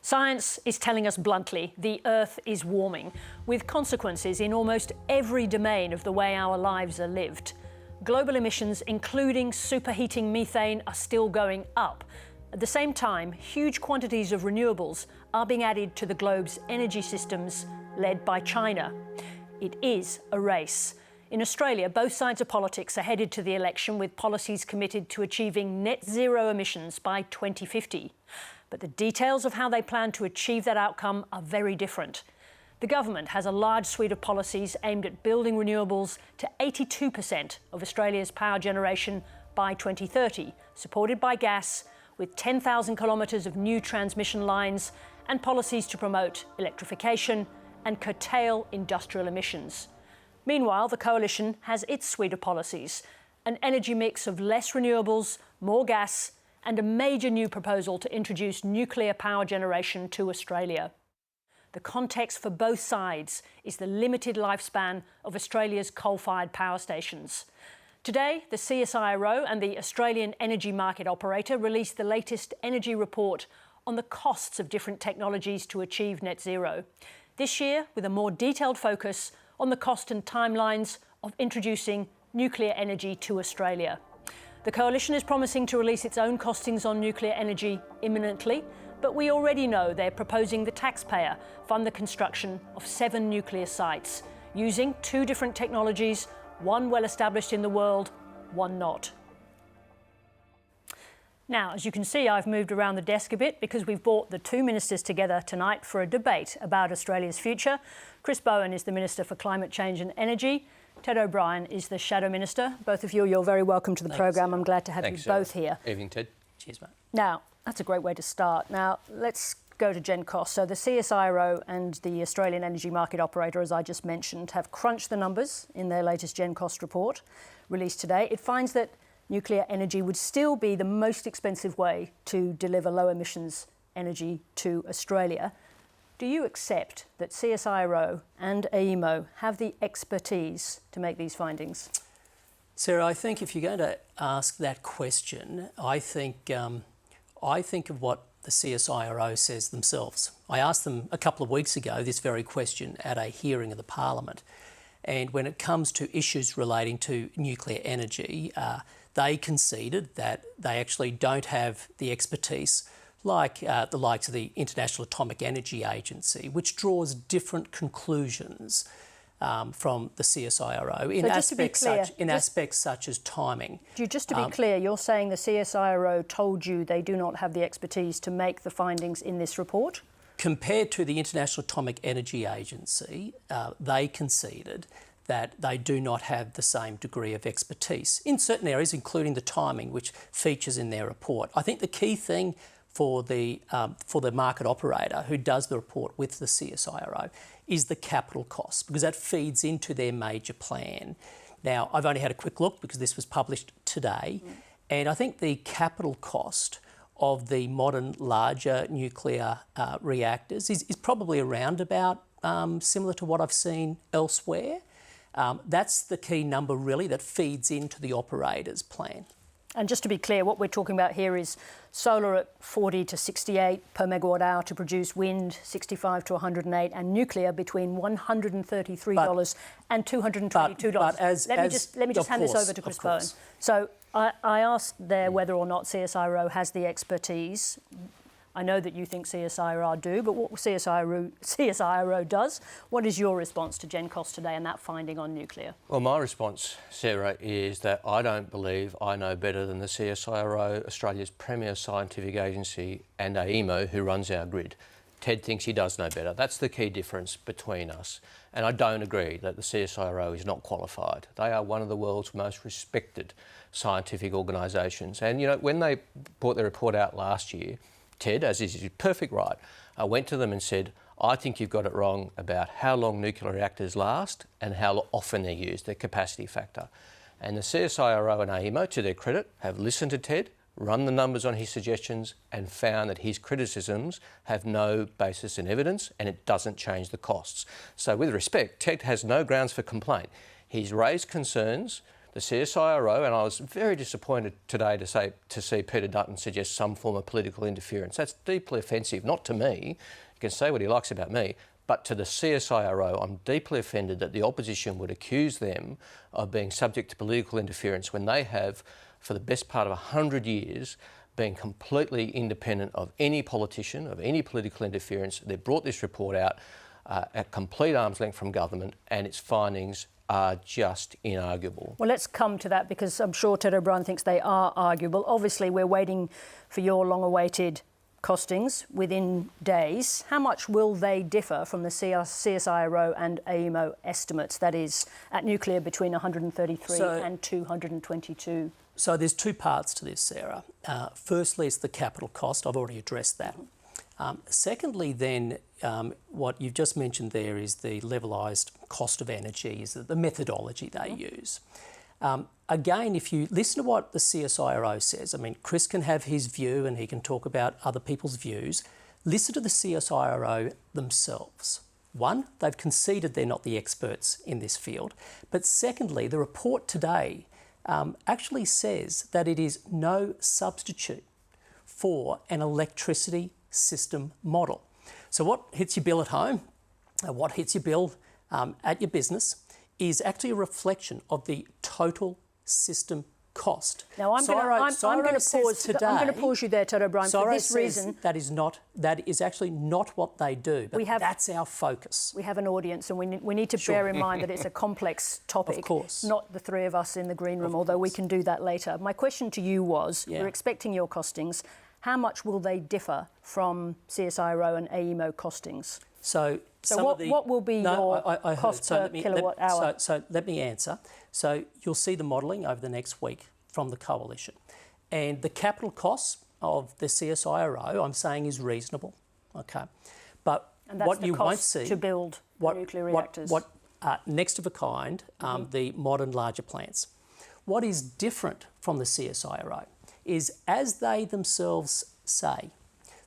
Science is telling us bluntly the Earth is warming, with consequences in almost every domain of the way our lives are lived. Global emissions, including superheating methane, are still going up. At the same time, huge quantities of renewables are being added to the globe's energy systems, led by China. It is a race. In Australia, both sides of politics are headed to the election with policies committed to achieving net zero emissions by 2050. But the details of how they plan to achieve that outcome are very different. The government has a large suite of policies aimed at building renewables to 82% of Australia's power generation by 2030, supported by gas, with 10,000 kilometres of new transmission lines and policies to promote electrification and curtail industrial emissions. Meanwhile, the coalition has its suite of policies, an energy mix of less renewables, more gas, and a major new proposal to introduce nuclear power generation to Australia. The context for both sides is the limited lifespan of Australia's coal-fired power stations. Today, the CSIRO and the Australian Energy Market Operator released the latest energy report on the costs of different technologies to achieve net zero. This year, with a more detailed focus on the cost and timelines of introducing nuclear energy to Australia. The coalition is promising to release its own costings on nuclear energy imminently, but we already know they're proposing the taxpayer fund the construction of 7 nuclear sites, using 2 different technologies, one well established in the world, one not. Now, as you can see, I've moved around the desk a bit because we've brought the 2 ministers together tonight for a debate about Australia's future. Chris Bowen is the Minister for Climate Change and Energy. Ted O'Brien is the Shadow Minister. Both of you, you're very welcome to the programme. I'm glad to have you both here. Evening, Ted. Cheers, mate. Now, that's a great way to start. Now, let's go to Gen Cost. So the CSIRO and the Australian Energy Market Operator, as I just mentioned, have crunched the numbers in their latest Gen Cost report released today. It finds that nuclear energy would still be the most expensive way to deliver low emissions energy to Australia. Do you accept that CSIRO and AEMO have the expertise to make these findings? Sarah, I think if you're going to ask that question, I think of what the CSIRO says themselves. I asked them a couple of weeks ago this very question at a hearing of the Parliament. And when it comes to issues relating to nuclear energy, they conceded that they actually don't have the expertise like the likes of the International Atomic Energy Agency, which draws different conclusions from the CSIRO in aspects such as timing. Just to be clear, you're saying the CSIRO told you they do not have the expertise to make the findings in this report? Compared to the International Atomic Energy Agency, they conceded that they do not have the same degree of expertise in certain areas, including the timing, which features in their report. I think the key thing for the market operator who does the report with the CSIRO is the capital costs, because that feeds into their major plan. Now, I've only had a quick look because this was published today, and I think the capital cost of the modern larger nuclear reactors is probably around about similar to what I've seen elsewhere. That's the key number really that feeds into the operator's plan. And just to be clear, what we're talking about here is solar at 40 to 68 per megawatt hour to produce wind, 65 to 108, and nuclear between $133 and $222. Let me just hand this over to Chris Bowen. So I asked there whether or not CSIRO has the expertise. I know that you think CSIRO do, but what CSIRO does, what is your response to Gen Cost today and that finding on nuclear? Well, my response, Sarah, is that I don't believe I know better than the CSIRO, Australia's premier scientific agency, and AEMO, who runs our grid. Ted thinks he does know better. That's the key difference between us. And I don't agree that the CSIRO is not qualified. They are one of the world's most respected scientific organisations. And, you know, when they brought their report out last year, Ted, as is his perfect right, I went to them and said, I think you've got it wrong about how long nuclear reactors last and how often they're used, their capacity factor. And the CSIRO and AEMO, to their credit, have listened to Ted, run the numbers on his suggestions and found that his criticisms have no basis in evidence and it doesn't change the costs. So with respect, Ted has no grounds for complaint. He's raised concerns The CSIRO, and I was very disappointed today to see Peter Dutton suggest some form of political interference. That's deeply offensive, not to me. He can say what he likes about me, but to the CSIRO. I'm deeply offended that the opposition would accuse them of being subject to political interference when they have, for the best part of 100 years, been completely independent of any politician, of any political interference. They've brought this report out at complete arm's length from government, and its findings are just inarguable. Well, let's come to that, because I'm sure Ted O'Brien thinks they are arguable. Obviously, we're waiting for your long-awaited costings within days. How much will they differ from the CSIRO and AEMO estimates, that is, at nuclear between 133 and 222? So there's two parts to this, Sarah. Firstly, it's the capital cost. I've already addressed that. Secondly, then, what you've just mentioned there is the levelised cost of energy, is the methodology they use. Again, if you listen to what the CSIRO says, I mean, Chris can have his view and he can talk about other people's views. Listen to the CSIRO themselves. One, they've conceded they're not the experts in this field. But secondly, the report today actually says that it is no substitute for an electricity system model. So what hits your bill at home, what hits your bill at your business, is actually a reflection of the total system cost. Now, I'm going to pause you there, Ted O'Brien, for this reason. That is actually not what they do, but that's our focus. We have an audience, and we need to bear in mind that it's a complex topic. Of course. Not the three of us in the green room, although we can do that later. My question to you was, we're expecting your costings. How much will they differ from CSIRO and AEMO costings? So what will be your cost per kilowatt hour? So let me answer. So you'll see the modelling over the next week from the coalition. And the capital costs of the CSIRO, I'm saying, is reasonable. Okay. But what you won't see... to build nuclear reactors. Next of a kind, the modern larger plants. What is different from the CSIRO is, as they themselves say,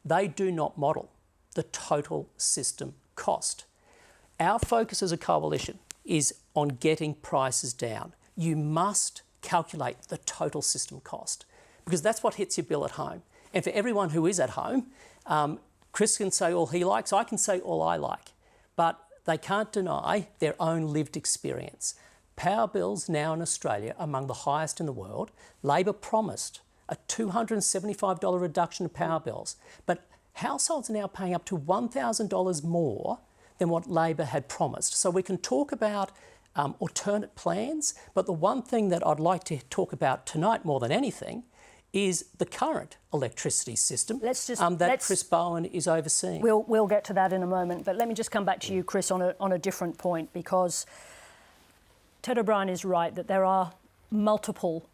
they do not model the total system cost. Our focus as a coalition is on getting prices down. You must calculate the total system cost, because that's what hits your bill at home. And for everyone who is at home, Chris can say all he likes, I can say all I like, but they can't deny their own lived experience. Power bills now in Australia are among the highest in the world. Labor promised a $275 reduction in power bills, but households are now paying up to $1,000 more than what Labor had promised. So we can talk about alternate plans, but the one thing that I'd like to talk about tonight more than anything is the current electricity system that Chris Bowen is overseeing. We'll get to that in a moment, but let me just come back to you, Chris, on a different point, because Ted O'Brien is right that there are multiple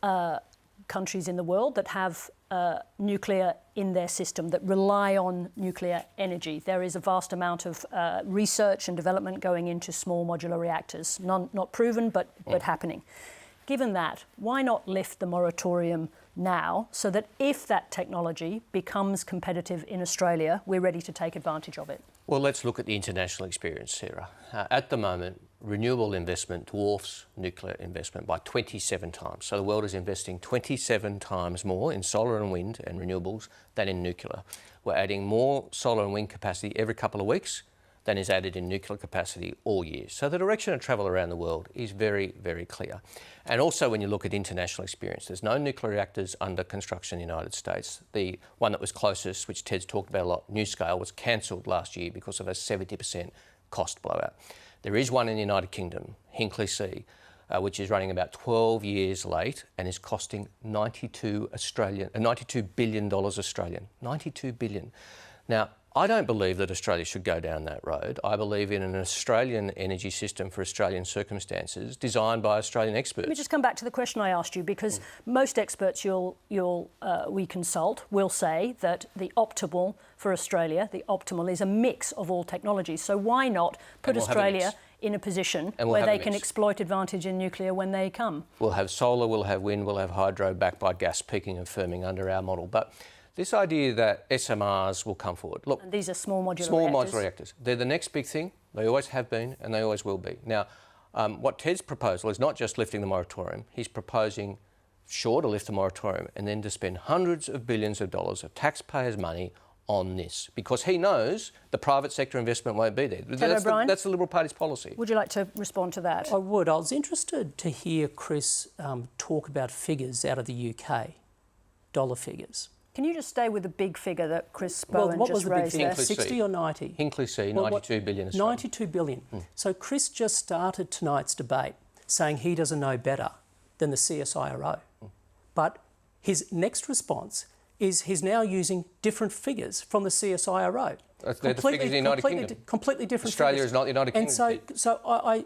countries in the world that have nuclear in their system, that rely on nuclear energy. There is a vast amount of research and development going into small modular reactors, not proven, but happening. Given that, why not lift the moratorium now, so that if that technology becomes competitive in Australia, we're ready to take advantage of it? Well, let's look at the international experience, Sarah. At the moment, renewable investment dwarfs nuclear investment by 27 times. So the world is investing 27 times more in solar and wind and renewables than in nuclear. We're adding more solar and wind capacity every couple of weeks than is added in nuclear capacity all year. So the direction of travel around the world is very, very clear. And also, when you look at international experience, there's no nuclear reactors under construction in the United States. The one that was closest, which Ted's talked about a lot, NuScale, was cancelled last year because of a 70% cost blowout. There is one in the United Kingdom, Hinkley C, which is running about 12 years late and is costing $92 billion Australian. $92 billion. Now, I don't believe that Australia should go down that road. I believe in an Australian energy system for Australian circumstances, designed by Australian experts. Let me just come back to the question I asked you, because most experts we consult will say that the optimal for Australia, the optimal is a mix of all technologies. So why not put Australia in a position where they can exploit advantage in nuclear when they come? We'll have solar, we'll have wind, we'll have hydro, backed by gas peaking and firming under our model. But this idea that SMRs will come forward. Look, and these are small modular reactors. Small modular reactors. They're the next big thing. They always have been and they always will be. Now, What Ted's proposal is not just lifting the moratorium, he's proposing sure to lift the moratorium and then to spend hundreds of billions of dollars of taxpayers' money on this, because he knows the private sector investment won't be there. That's the Liberal Party's policy. Would you like to respond to that? I would. I was interested to hear Chris talk about figures out of the UK, dollar figures. Can you just stay with the big figure that Chris Bowen what just was the big raised figure? there? 60 or 90? Hinkley C, 92 billion Australian. 92 billion. So Chris just started tonight's debate saying he doesn't know better than the CSIRO. But his next response is he's now using different figures from the CSIRO. They're the figures in the United Kingdom. Completely different Australia figures. is not the United Kingdom. And so I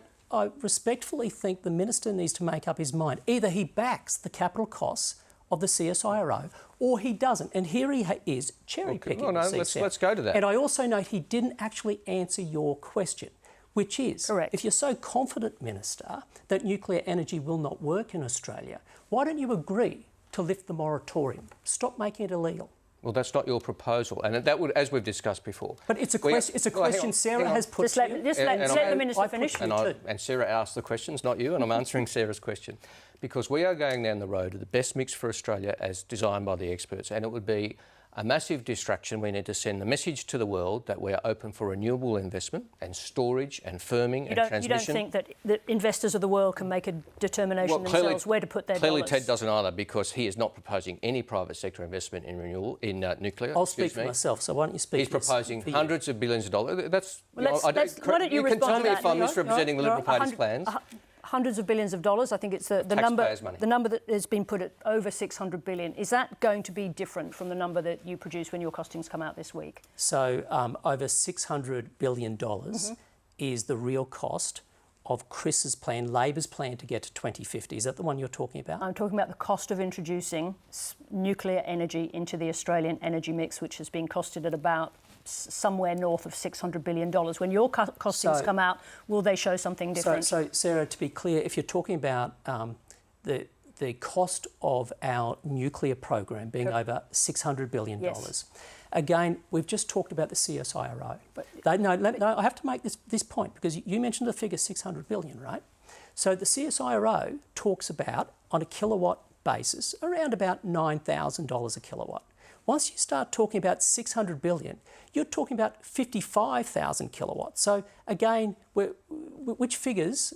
respectfully think the minister needs to make up his mind. Either he backs the capital costs of the CSIRO or he doesn't. And here he is cherry-picking the CSIRO. Let's go to that. And I also note he didn't actually answer your question, which is, correct. If you're so confident, Minister, that nuclear energy will not work in Australia, why don't you agree to lift the moratorium? Stop making it illegal. Well, that's not your proposal, and that would, as we've discussed before. But it's a question. It's a question Sarah has put Just to let, you. just let the minister finish. And Sarah asked the questions, not you, and I'm answering Sarah's question. Because we are going down the road of the best mix for Australia as designed by the experts, and it would be a massive distraction. We need to send the message to the world that we are open for renewable investment and storage and firming and transmission. You don't think that investors of the world can make a determination themselves where to put their clearly dollars? Ted doesn't either, because he is not proposing any private sector investment in renewable, in nuclear. I'll speak for myself, so why don't you speak? He's proposing hundreds of billions of dollars. That's. Well, why don't you can respond tell to me that? if I'm misrepresenting the Liberal Party's plans. Hundreds of billions of dollars. I think it's the number. Money. The number that has been put at over 600 billion. Is that going to be different from the number that you produce when your costings come out this week? So over $600 billion is the real cost of Chris's plan, Labor's plan to get to 2050. Is that the one you're talking about? I'm talking about the cost of introducing nuclear energy into the Australian energy mix, which has been costed at about somewhere north of $600 billion. When your costings come out, will they show something different? So Sarah, to be clear, if you're talking about the cost of our nuclear program being over $600 billion, yes. Again, we've just talked about the CSIRO. I have to make this point, because you mentioned the figure 600 billion, right? So the CSIRO talks about, on a kilowatt basis, around about $9,000 a kilowatt. Once you start talking about 600 billion, you're talking about 55,000 kilowatts. So again, which figures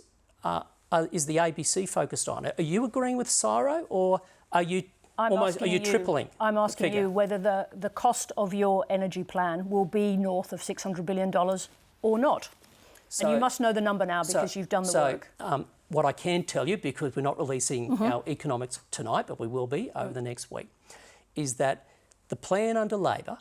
is the ABC focused on? Are you agreeing with CSIRO, or are you tripling? I'm asking you whether the cost of your energy plan will be north of $600 billion or not. And you must know the number now, because you've done the work. What I can tell you, because we're not releasing our economics tonight, but we will be over the next week, is that the plan under Labor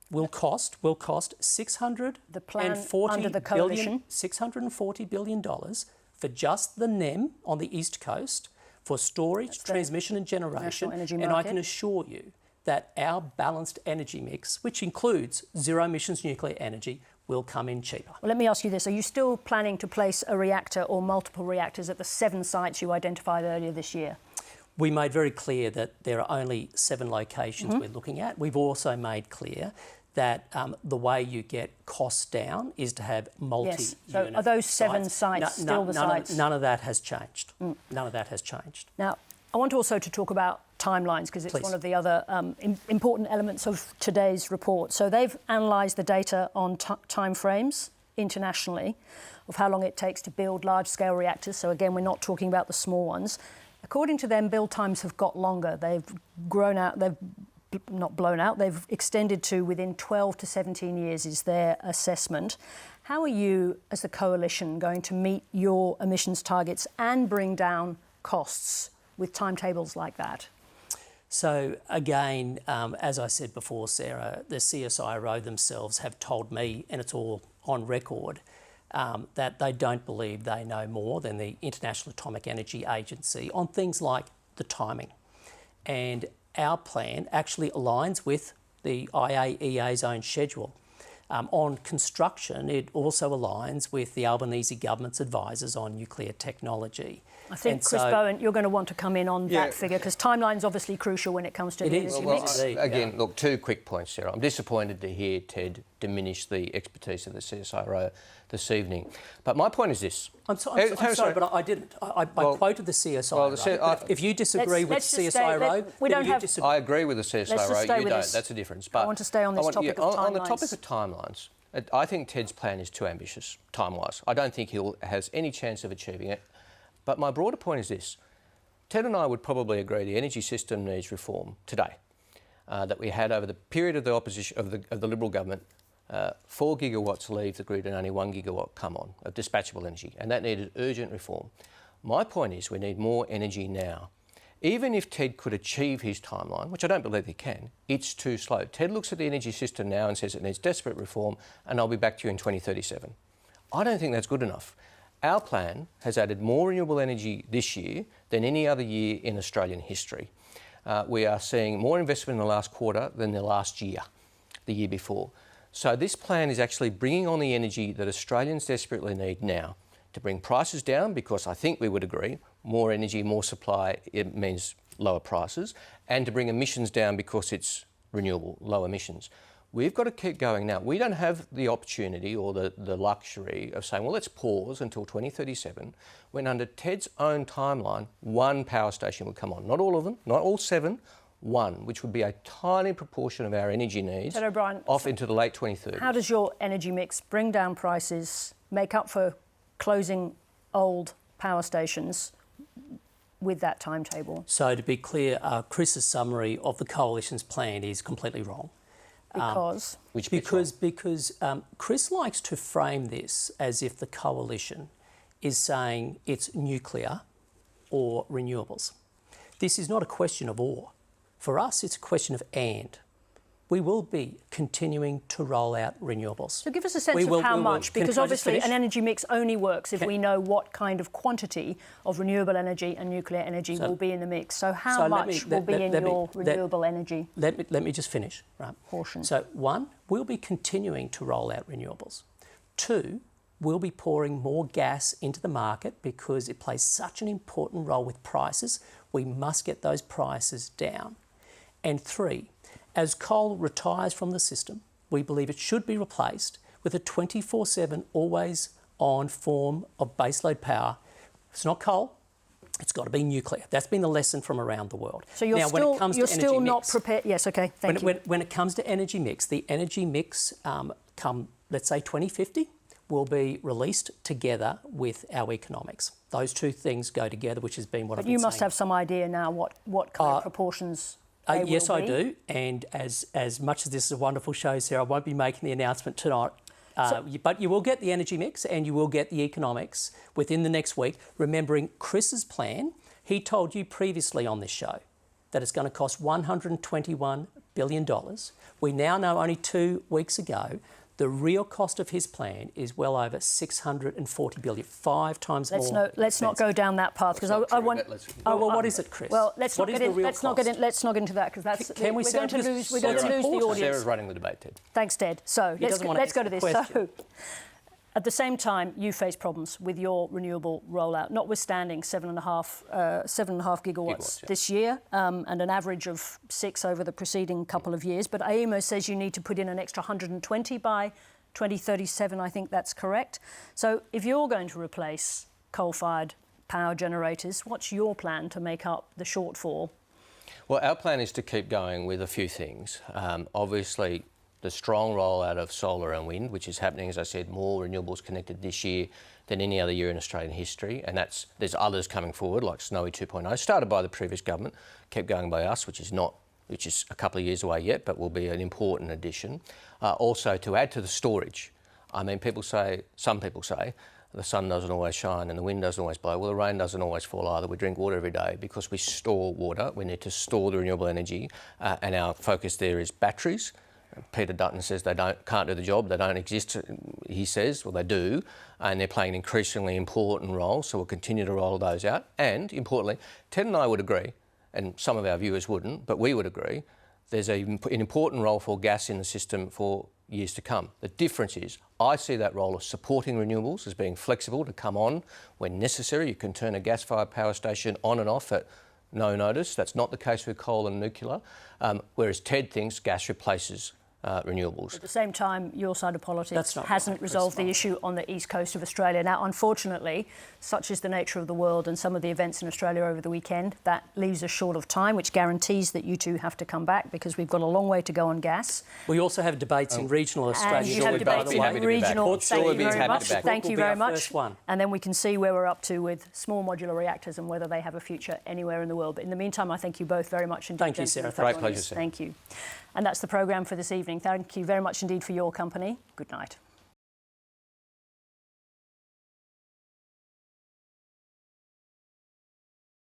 will cost $640 billion for just the NEM on the East Coast, for storage, transmission and generation. And I can assure you that our balanced energy mix, which includes zero emissions nuclear energy, will come in cheaper. Well, let me ask you this. Are you still planning to place a reactor or multiple reactors at the 7 sites you identified earlier this year? We made very clear that there are only 7 locations we're looking at. We've also made clear that the way you get costs down is to have multi-unit Yes. So are those 7 sites still the sites? None of that has changed. None of that has changed. Now, I want also to talk about timelines, because it's one of the other important elements of today's report. So they've analysed the data on timeframes internationally of how long it takes to build large-scale reactors. So again, we're not talking about the small ones. According to them, build times have got longer. They've grown out, they've not blown out, they've extended to within 12 to 17 years is their assessment. How are you, as the coalition, going to meet your emissions targets and bring down costs with timetables like that? So again, as I said before, Sarah, the CSIRO themselves have told me, and it's all on record, that they don't believe they know more than the International Atomic Energy Agency on things like the timing. And our plan actually aligns with the IAEA's own schedule. On construction, it also aligns with the Albanese government's advisors on nuclear technology. I think, Chris Bowen, you're going to want to come in on that figure, because timeline's obviously crucial when it comes to the energy mix. Again, look, 2 quick points, Sarah. I'm disappointed to hear Ted diminish the expertise of the CSIRO this evening. But my point is this. I'm sorry, but I didn't. I quoted the CSIRO. Well, if you disagree with CSIRO, I agree with the CSIRO. You don't. That's a difference. But I want to stay on this topic of timelines. On the topic of timelines, I think Ted's plan is too ambitious time-wise. I don't think he has any chance of achieving it. But my broader point is this. Ted and I would probably agree the energy system needs reform today. That we had over the period of the opposition of the Liberal government, 4 gigawatts leave the grid and only 1 gigawatt come on of dispatchable energy, and that needed urgent reform. My point is we need more energy now. Even if Ted could achieve his timeline, which I don't believe he can, it's too slow. Ted looks at the energy system now and says it needs desperate reform, and I'll be back to you in 2037. I don't think that's good enough. Our plan has added more renewable energy this year than any other year in Australian history. We are seeing more investment in the last quarter than the last year, the year before. So this plan is actually bringing on the energy that Australians desperately need now to bring prices down, because I think we would agree more energy, more supply, it means lower prices, and to bring emissions down because it's renewable, low emissions. We've got to keep going now. We don't have the opportunity or the luxury of saying, well, let's pause until 2037, when under Ted's own timeline, 1 power station would come on. Not all of them, not all 7, 1, which would be a tiny proportion of our energy needs, Ted O'Brien, off into the late 2030s. How does your energy mix bring down prices, make up for closing old power stations with that timetable? So to be clear, Chris's summary of the Coalition's plan is completely wrong. Because? Because Chris likes to frame this as if the Coalition is saying it's nuclear or renewables. This is not a question of or. For us, it's a question of and. We will be continuing to roll out renewables. So give us a sense of how much, because obviously an energy mix only works if we know what kind of quantity of renewable energy and nuclear energy will be in the mix. So how much will be in your renewable energy? Let me just finish. Right. Portion. So 1, we'll be continuing to roll out renewables. 2, we'll be pouring more gas into the market because it plays such an important role with prices. We must get those prices down. And 3, as coal retires from the system, we believe it should be replaced with a 24/7, always-on form of baseload power. It's not coal, it's got to be nuclear. That's been the lesson from around the world. So you're still not prepared. Yes, okay, thank you. When it comes to energy mix, the energy mix come, let's say, 2050, will be released together with our economics. Those two things go together, which has been what I've been saying. But you must have some idea now what kind of proportions. Yes, I do. And as much as this is a wonderful show, Sarah, I won't be making the announcement tonight. But you will get the energy mix and you will get the economics within the next week. Remembering Chris's plan, he told you previously on this show that it's going to cost $121 billion. We now know only 2 weeks ago the real cost of his plan is well over $640 billion, 5 times more. Let's not go down that path, because I want. What is it, Chris? Well, let's not get into that, because that's. Can we we're going to lose the audience. Sarah's running the debate, Ted. Thanks, Ted. So let's go to this. So, at the same time, you face problems with your renewable rollout, notwithstanding 7.5 gigawatts this year, and an average of 6 over the preceding couple of years. But AEMO says you need to put in an extra 120 by 2037. I think that's correct. So if you're going to replace coal-fired power generators, what's your plan to make up the shortfall? Well, our plan is to keep going with a few things. Obviously, the strong rollout of solar and wind, which is happening, as I said, more renewables connected this year than any other year in Australian history. And there's others coming forward, like Snowy 2.0, started by the previous government, kept going by us, which is a couple of years away yet, but will be an important addition. Also, to add to the storage. I mean, some people say, the sun doesn't always shine and the wind doesn't always blow. Well, the rain doesn't always fall either. We drink water every day because we store water. We need to store the renewable energy, and our focus there is batteries. Peter Dutton says they can't do the job, they don't exist. He says, well, they do, and they're playing an increasingly important role, so we'll continue to roll those out. And, importantly, Ted and I would agree, and some of our viewers wouldn't, but we would agree, there's an important role for gas in the system for years to come. The difference is, I see that role of supporting renewables as being flexible to come on when necessary. You can turn a gas-fired power station on and off at no notice. That's not the case with coal and nuclear, whereas Ted thinks gas replaces renewables. At the same time, your side of politics not hasn't right, resolved the issue on the east coast of Australia. Now, unfortunately, such is the nature of the world and some of the events in Australia over the weekend, that leaves us short of time, which guarantees that you two have to come back because we've got a long way to go on gas. We also have debates in regional Australia. And you have debates in regional. Thank you very much. Thank you very much. And then we can see where we're up to with small modular reactors and whether they have a future anywhere in the world. But in the meantime, I thank you both very much indeed. Thank you, Sarah. Great pleasure, Sarah. Thank you. And that's the programme for this evening. Thank you very much indeed for your company. Good night.